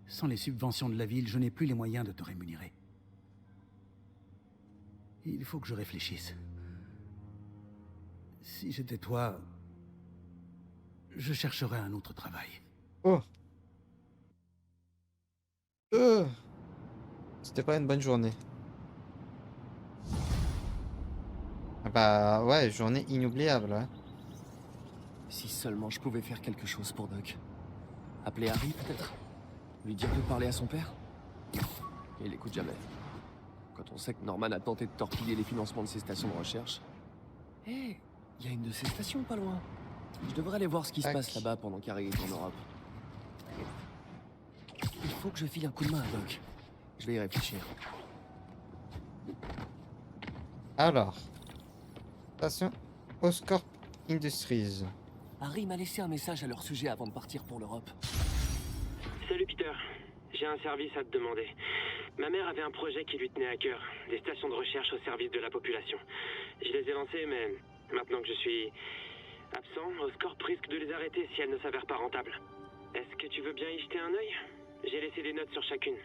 Sans les subventions de la ville, je n'ai plus les moyens de te rémunérer. Il faut que je réfléchisse. Si j'étais toi, je chercherais un autre travail. Oh. C'était pas une bonne journée. Ah bah ouais, journée inoubliable. Ouais. Si seulement je pouvais faire quelque chose pour Doc. Appeler Harry peut-être? Lui dire de parler à son père? Il écoute jamais. Quand on sait que Norman a tenté de torpiller les financements de ses stations de recherche. Hé, il y a une de ces stations pas loin. Je devrais aller voir ce qui se passe là-bas pendant qu'Harry est en Europe. Il faut que je file un coup de main à Doc. Je vais y réfléchir. Alors. Station Oscorp Industries. Harry m'a laissé un message à leur sujet avant de partir pour l'Europe. Salut Peter, j'ai un service à te demander. Ma mère avait un projet qui lui tenait à cœur, des stations de recherche au service de la population. Je les ai lancées, mais maintenant que je suis absent, Oscorp risque de les arrêter si elles ne s'avèrent pas rentables. Est-ce que tu veux bien y jeter un œil? J'ai laissé des notes sur chacune.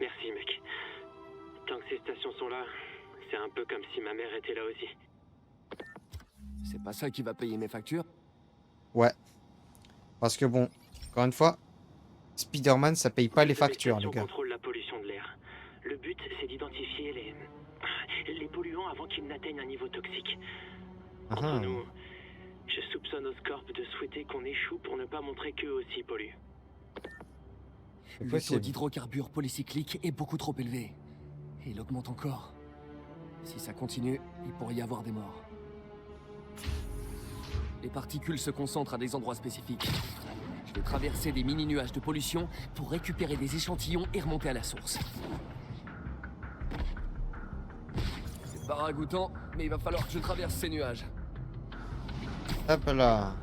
Merci mec. Tant que ces stations sont là, c'est un peu comme si ma mère était là aussi. C'est pas ça qui va payer mes factures? Ouais. Parce que bon, encore une fois, Spider-Man, ça paye pas les factures, les gars. Contrôle la pollution. rapidement avant qu'il n'atteigne un niveau toxique. Ah. Entre nous, je soupçonne Oscorp de souhaiter qu'on échoue pour ne pas montrer qu'eux aussi polluent. Le taux d'hydrocarbures polycycliques est beaucoup trop élevé. Et il augmente encore. Si ça continue, il pourrait y avoir des morts. Les particules se concentrent à des endroits spécifiques. Je vais traverser des mini-nuages de pollution pour récupérer des échantillons et remonter à la source. C'est pas ragoûtant, mais il va falloir que je traverse ces nuages. Hop là.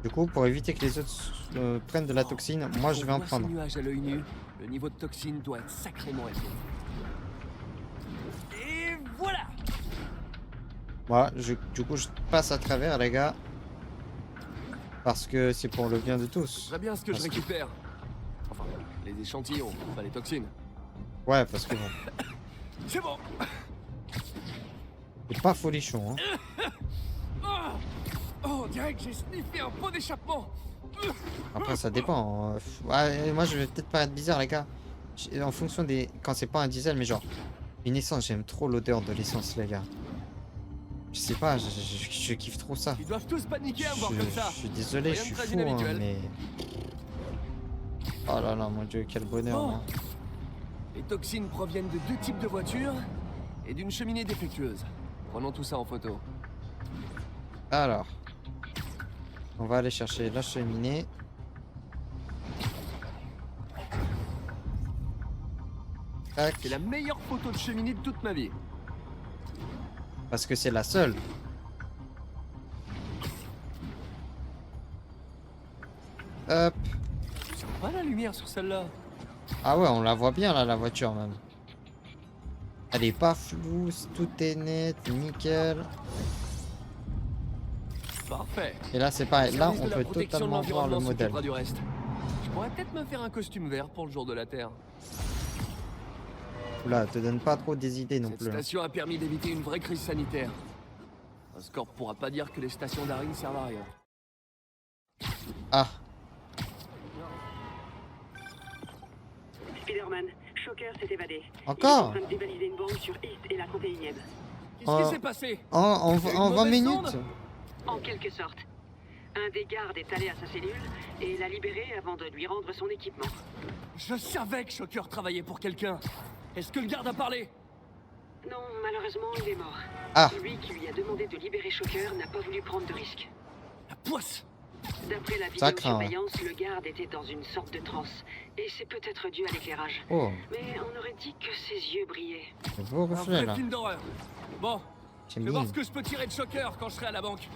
Du coup, pour éviter que les autres prennent de la toxine, moi je vais en prendre. Ces nuages à l'œil nu, le niveau de toxine doit être sacrément élevé. Et voilà. Voilà, du coup je passe à travers les gars. Parce que c'est pour le bien de tous. Très bien ce que je récupère. Enfin, les échantillons, pas les toxines. Ouais, parce que bon. C'est bon. C'est pas folichon, hein. Oh, on dirait que j'ai sniffé un pot d'échappement. Après ça dépend. Ouais, moi je vais peut-être paraître bizarre les gars. En fonction des... Quand c'est pas un diesel, mais genre... Une essence, j'aime trop l'odeur de l'essence les gars. Je sais pas, je kiffe trop ça. Ils doivent tous paniquer à me voir comme ça. Je suis désolé, je suis fou, hein, mais... Oh là là, mon dieu, quel bonheur. Oh. Hein. Les toxines proviennent de 2 types de voitures et d'une cheminée défectueuse. Prenons tout ça en photo. Alors... On va aller chercher la cheminée. C'est la meilleure photo de cheminée de toute ma vie. Parce que c'est la seule. Hop. C'est pas la lumière sur celle-là. Ah ouais, on la voit bien là, la voiture même. Elle est pas floue, tout est net, nickel. Parfait. Et là c'est pareil, là on peut totalement voir le modèle. Du reste. Je pourrais peut-être me faire un costume vert pour le jour de la Terre. Oula, te donne pas trop des idées non Cette plus. Cette station a permis d'éviter une vraie crise sanitaire. Oscorp pourra pas dire que les stations d'Arin servent à rien. Ah. Spider-Man, Shocker s'est évadé. Encore? Il est en train de dévaliser une bombe sur East et la 31e. Qu'est-ce qui s'est passé? En 20 minutes? En quelque sorte. Un des gardes est allé à sa cellule et l'a libéré avant de lui rendre son équipement. Je savais que Shocker travaillait pour quelqu'un. Est-ce que le garde a parlé? Non, malheureusement, il est mort. Ah. Lui qui lui a demandé de libérer Shocker n'a pas voulu prendre de risque. La poisse. D'après la vidéosurveillance, le garde était dans une sorte de transe. Et c'est peut-être dû à l'éclairage. Oh. Mais on aurait dit que ses yeux brillaient. C'est beau reflet là. Un film d'horreur. Bon, je vais voir ce que je peux tirer de Shocker quand je serai à la banque.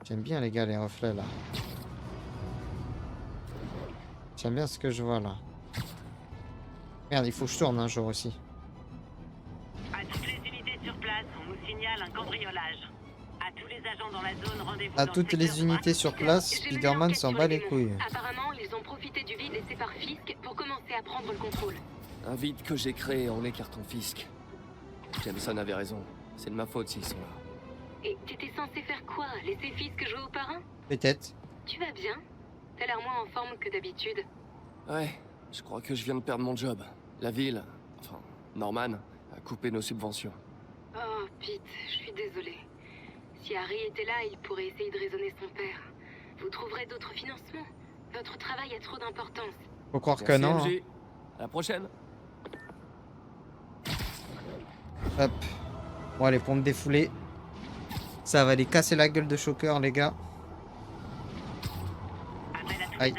J'aime bien les gars les reflets là. J'aime bien ce que je vois là. Merde, il faut que je tourne un jour aussi. À toutes les unités sur place, on nous signale un cambriolage. À tous les agents dans la zone, rendez-vous. À toutes les unités sur place, Spider-Man s'en bat les couilles. Apparemment, ils ont profité du vide laissé par Fisk pour commencer à prendre le contrôle. Un vide que j'ai créé en écartant Fisk. Jameson avait raison. C'est de ma faute s'ils sont là. Et t'étais censé faire quoi? Laisser Fisk jouer au parrain? Peut-être. Tu vas bien? T'as l'air moins en forme que d'habitude. Ouais, je crois que je viens de perdre mon job. La ville, enfin, Norman, a coupé nos subventions. Oh, Pete, je suis désolée. Si Harry était là, il pourrait essayer de raisonner son père. Vous trouverez d'autres financements. Votre travail a trop d'importance. Faut croire que non. MJ. À la prochaine. Hop. Bon allez, pour me défouler. Ça va aller casser la gueule de Shocker, les gars. Aïe.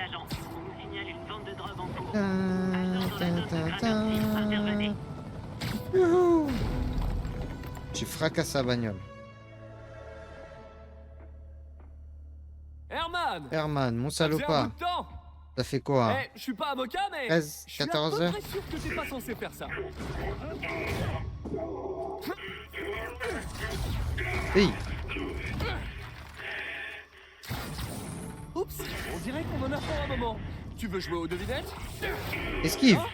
J'ai fracassé la bagnole. Herman, mon salopard. Ça fait quoi? Eh, je suis pas avocat, mais 13, 14 heures. Je suis à peu près sûr que t'es pas censé faire ça. Oui. Oups, on dirait qu'on en a pour un moment. Tu veux jouer aux devinettes? Esquive. Hein?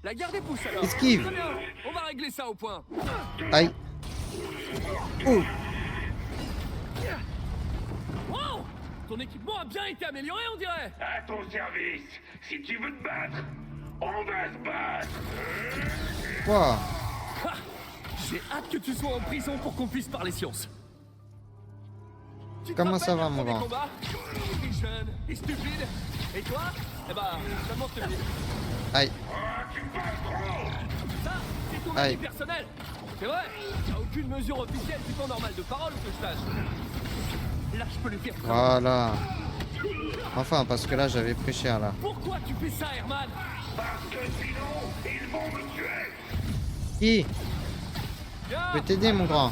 La garde des pouces alors. Esquive. Très bien, on va régler ça au point. Aïe. Oh. Wow! Ton équipement a bien été amélioré, on dirait. À ton service. Si tu veux te battre, on va se battre. Quoi? J'ai hâte que tu sois en prison pour qu'on puisse parler science. Comment ça va, mon grand? T'es jeune, t'es stupide. Et toi? Eh ben, maman te le dit. Aïe. Ça, c'est ton avis personnel. C'est vrai, y'a aucune mesure officielle du temps normal de parole que je sache. Là, je peux le faire. Voilà. Enfin, parce que là, j'avais pris cher, là. Pourquoi tu fais ça, Herman? Parce que sinon, ils vont me tuer. Qui? Je peux t'aider, mon grand.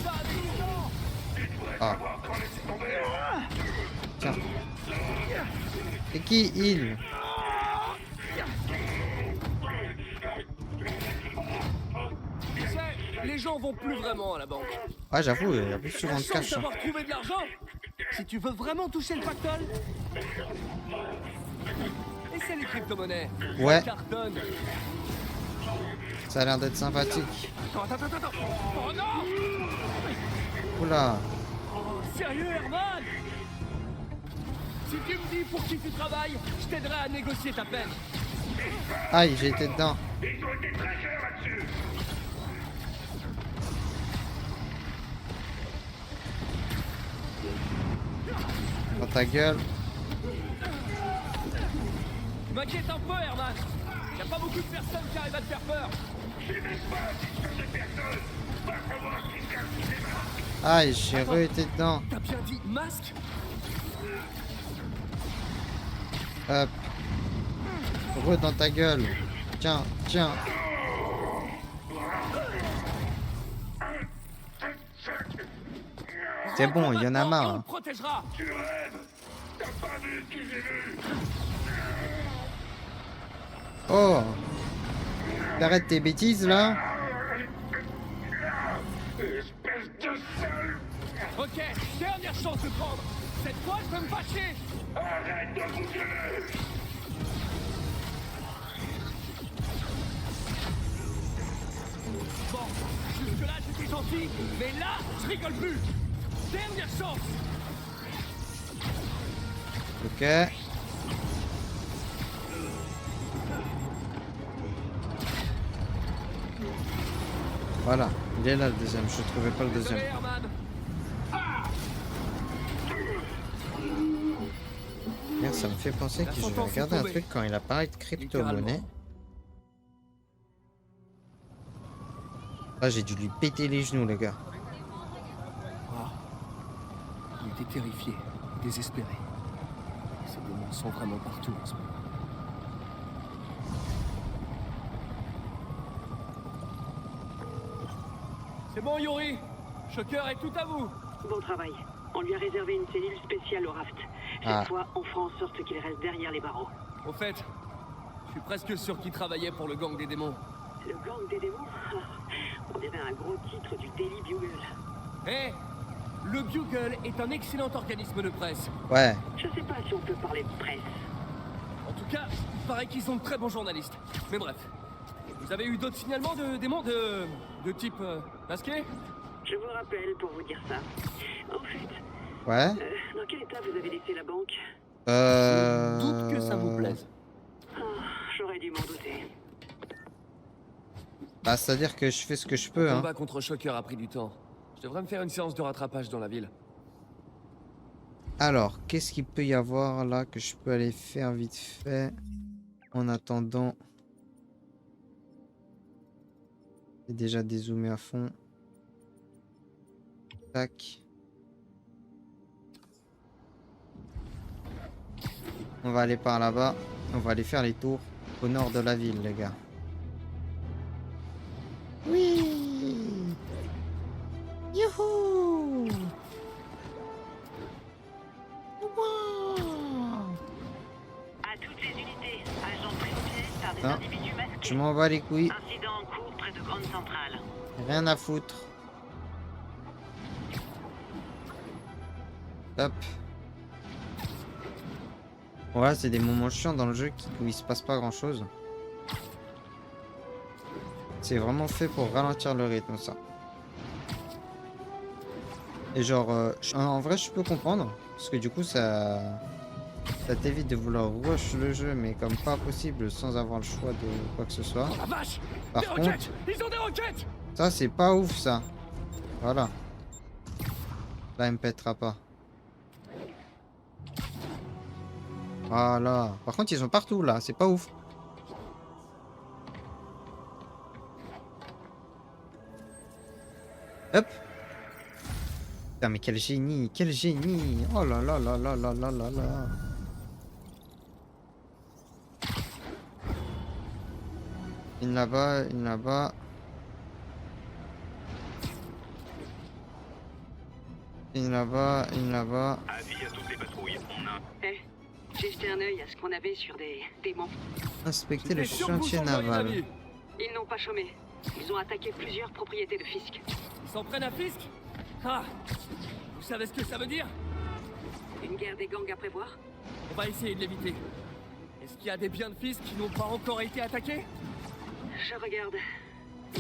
Ah. Tiens. C'est qui, il? Tu sais, les gens vont plus vraiment à la banque. Ouais, j'avoue, il y a plus souvent de Chance cash. Hein. d'avoir trouvé de l'argent. Si tu veux vraiment toucher le pactole, essaie les crypto-monnaies. Ouais. Ça cartonne. Ça a l'air d'être sympathique. Attends. Oh non! Oula. Oh, sérieux, Herman? Si tu me dis pour qui tu travailles, je t'aiderai à négocier ta peine. Aïe, j'ai été dedans. Ils ont été très chers là-dessus. Dans ta gueule. Tu m'inquiètes un peu, Herman. Y'a pas beaucoup de personnes qui arrivent à te faire peur. Je n'ai pas dit personne. Va savoir qui cache les masques. Aïe, j'ai re-été dedans. T'as bien dit masque? Hop. Re dans ta gueule. Tiens. C'est bon, il y en a marre. On te protégera. Tu rêves. T'as pas vu qui j'ai vu. Oh. T'arrêtes tes bêtises, là. Espèce de sale. Ok, dernière chance de prendre. Cette fois, je peux me fâcher. Arrête de vous gueuler. Bon, jusque-là, j'étais gentil, mais là, je rigole plus. Dernière chance. Ok. Voilà, il est là le deuxième, je trouvais pas le deuxième. Désolé, Herman. Merde, ça me fait penser que je vais regarder un truc quand il apparaît de crypto-monnaie. Ah, j'ai dû lui péter les genoux, les gars. Il était terrifié, désespéré. Ces démons sont vraiment partout en ce moment. C'est bon, Yuri. Shocker est tout à vous. Bon travail. On lui a réservé une cellule spéciale au raft. Cette fois, on fera en sorte qu'il reste derrière les barreaux. Au fait, je suis presque sûr qu'il travaillait pour le gang des démons. Le gang des démons? On dirait un gros titre du Daily Bugle. Hé, le Bugle est un excellent organisme de presse. Ouais. Je sais pas si on peut parler de presse. En tout cas, il paraît qu'ils sont de très bons journalistes. Mais bref, vous avez eu d'autres signalements de démons de type masqué? Je vous rappelle pour vous dire ça. En fait, Ouais. dans quel état vous avez laissé la banque? Je doute que ça vous plaise. J'aurais dû m'en douter. Bah, c'est-à-dire que je fais ce que je peux, Le hein. combat contre Shocker a pris du temps. Je devrais me faire une séance de rattrapage dans la ville. Alors, qu'est-ce qu'il peut y avoir là que je peux aller faire vite fait en attendant? J'ai déjà dézoomé à fond. Tac. On va aller par là-bas. On va aller faire les tours au nord de la ville, les gars. Oui. Youhou. À toutes les unités, agents préoccupés par des Ah, individus masqués. je m'en bats les couilles. Incident en cours près de Grande Centrale. Rien à foutre. Hop. Voilà, c'est des moments chiants dans le jeu où il se passe pas grand chose. C'est vraiment fait pour ralentir le rythme, ça. Et genre, en vrai, je peux comprendre. Parce que du coup, ça t'évite de vouloir rush le jeu, mais comme pas possible, sans avoir le choix de quoi que ce soit. Oh la vache! Par Des contre, roquettes! Ils ont des roquettes! Ça, c'est pas ouf, ça. Voilà. Là, il me pètera pas. Voilà. Par contre, ils sont partout, là. C'est pas ouf. Hop. Putain, mais quel génie. Quel génie. Oh là là là là là là là là. Une là-bas, une là-bas. Une là-bas, une là-bas. Avis à toutes les patrouilles. On a... Eh, j'ai jeté un œil à ce qu'on avait sur des démons. Inspecter le J'étais sûr que vous chantier s'en seriez naval. d'avis. Ils n'ont pas chômé. Ils ont attaqué plusieurs propriétés de Fisk. Ils s'en prennent à Fisk? Ah! Vous savez ce que ça veut dire? Une guerre des gangs à prévoir? On va essayer de l'éviter. Est-ce qu'il y a des biens de Fisk qui n'ont pas encore été attaqués? Je regarde.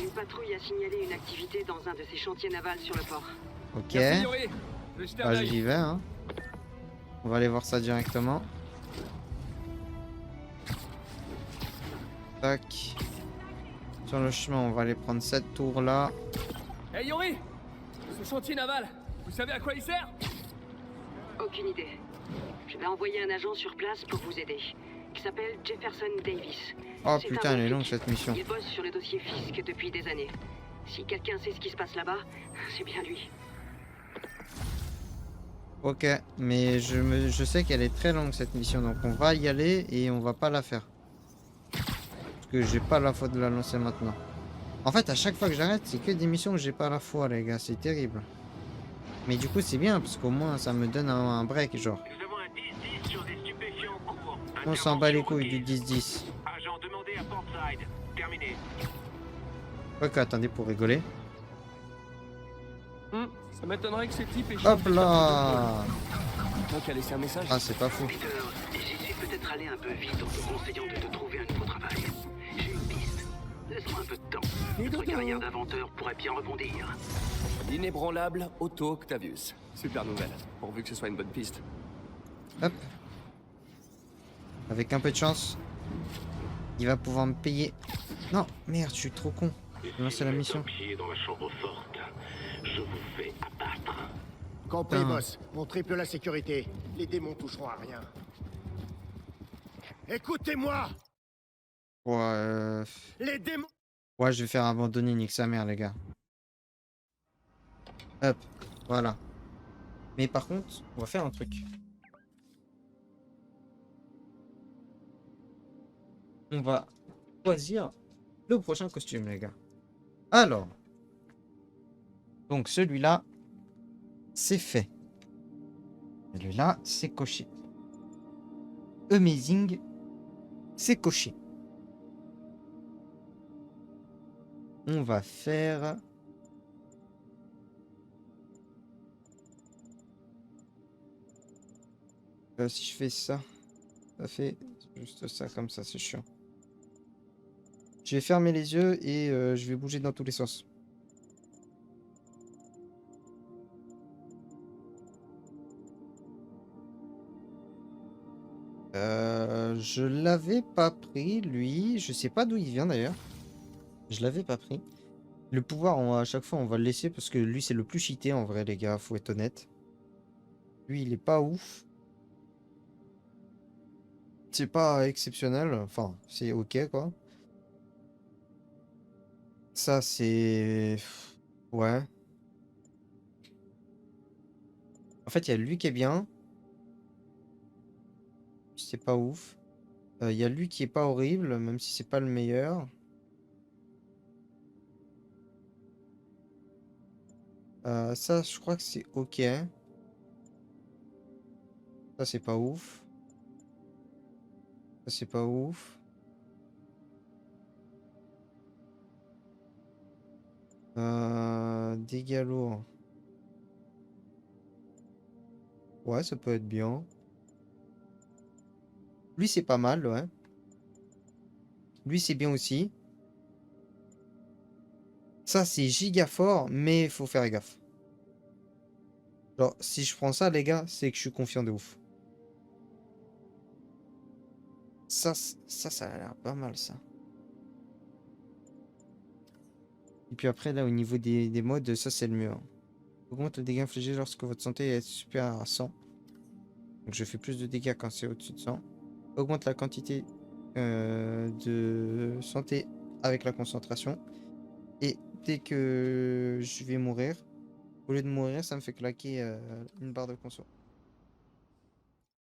Une patrouille a signalé une activité dans un de ces chantiers navals sur le port. Ok. Merci, Yuri. Je vais jeter un Bah, œil. j'y vais, hein. On va aller voir ça directement. Tac. Sur le chemin, on va aller prendre cette tour-là. Hey Yuri! Ce chantier naval, vous savez à quoi il sert? Aucune idée. Je vais envoyer un agent sur place pour vous aider. Il s'appelle Jefferson Davis. Oh C'est putain, un elle est bon longue flic. cette mission. Il bosse sur le dossier Fisk depuis des années. Si quelqu'un sait ce qui se passe là-bas, c'est bien lui. Ok, mais je sais qu'elle est très longue cette mission, donc on va y aller et on va pas la faire. Parce que j'ai pas la foi de la lancer maintenant. En fait, à chaque fois que j'arrête, c'est que des missions où j'ai pas la foi, les gars, c'est terrible. Mais du coup, c'est bien, parce qu'au moins, ça me donne un break, genre. Nous avons un 10-10 sur des stupéfiants en cours. On s'en bat les couilles du 10-10. Agent demandé à Portside. Terminé. Ok, attendez, pour rigoler. Ça m'étonnerait que ces types aient Hop changé de là! Donc, a laissé un message. Ah, c'est pas fou. Peter, j'y suis peut-être allé un peu vite en te conseillant de te trouver un nouveau travail. J'ai une piste. Laisse-moi un peu de temps. Notre carrière d'inventeur pourrait bien rebondir. L'inébranlable Otto Octavius. Super nouvelle, pourvu que ce soit une bonne piste. Hop. Avec un peu de chance, il va pouvoir me payer. Non, merde, je suis trop con. J'ai lancé la mission. Pied dans la chambre forte. Je vous fais abattre. Compris, Putain. boss. On triple la sécurité. Les démons toucheront à rien. Écoutez-moi! Ouais, Les démons... ouais, je vais faire abandonner nique sa mère, les gars. Hop, voilà. Mais par contre, on va faire un truc. On va choisir le prochain costume, les gars. Alors. Donc celui-là, c'est fait. Celui-là, c'est coché. Amazing, c'est coché. On va faire... si je fais ça, ça fait juste ça comme ça, c'est chiant. Je vais fermer les yeux et je vais bouger dans tous les sens. Je l'avais pas pris, lui. Je sais pas d'où il vient d'ailleurs. Je l'avais pas pris. Le pouvoir, à chaque fois, on va le laisser parce que lui, c'est le plus cheaté en vrai, les gars. Faut être honnête. Lui, il est pas ouf. C'est pas exceptionnel. Enfin, c'est ok, quoi. Ça, c'est... Ouais. En fait, il y a lui qui est bien. C'est pas ouf. Il y a lui qui est pas horrible, même si c'est pas le meilleur. Ça, je crois que c'est ok. Ça, c'est pas ouf. Ça, c'est pas ouf. Dégâts lourds. Ouais, ça peut être bien. Lui, c'est pas mal, ouais. Lui, c'est bien aussi. Ça, c'est giga fort, mais faut faire gaffe. Genre, si je prends ça, les gars, c'est que je suis confiant de ouf. Ça a l'air pas mal, ça. Et puis après, là, au niveau des modes, ça, c'est le mieux. Hein. Augmente le dégât infligé lorsque votre santé est supérieure à 100. Donc, je fais plus de dégâts quand c'est au-dessus de 100. Augmente la quantité de santé avec la concentration. Et dès que je vais mourir, au lieu de mourir, ça me fait claquer une barre de conso.